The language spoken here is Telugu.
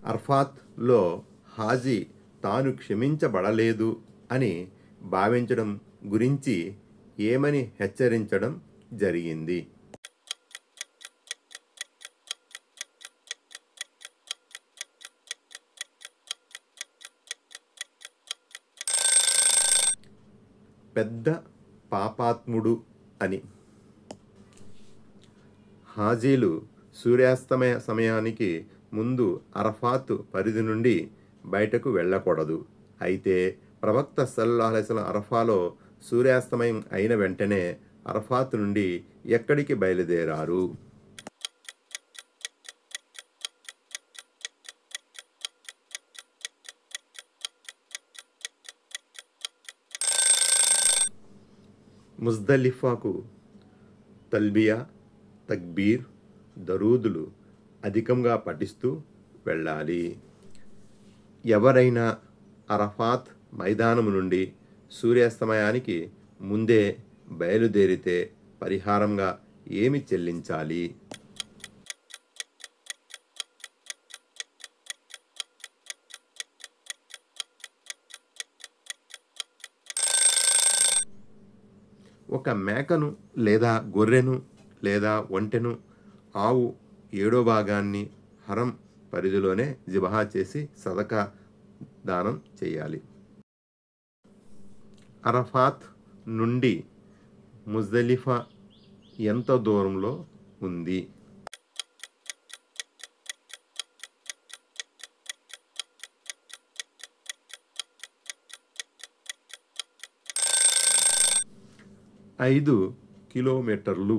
అర్ఫాత్లో హాజీ తాను క్షమించబడలేదు అని భావించడం గురించి ఏమని హెచ్చరించడం జరిగింది? పెద్ద పాపాత్ముడు అని. హాజీలు సూర్యాస్తమయ సమయానికి ముందు అరఫాత్ పరిధి నుండి బయటకు వెళ్ళకూడదు. అయితే ప్రవక్త సల్లల్లాహు అలైహి వసల్లం అరఫాలో సూర్యాస్తమయం అయిన వెంటనే అరఫాత్ నుండి ఎక్కడికి బయలుదేరారు? ముజ్దలిఫాకు తల్బియా, తక్బీర్, దరూదులు అధికంగా పఠిస్తూ వెళ్ళాలి. ఎవరైనా అరఫాత్ మైదానం నుండి సూర్యాస్తమయానికి ముందే బయలుదేరితే పరిహారంగా ఏమి చెల్లించాలి? ఒక మేకను లేదా గొర్రెను లేదా ఒంటెను, ఆవు 7వ భాగాన్ని హరం పరిధిలోనే జిబహా చేసి సదకా దానం చేయాలి. అరఫాత్ నుండి ముజ్దలిఫా ఎంత దూరంలో ఉంది? ఐదు కిలోమీటర్లు.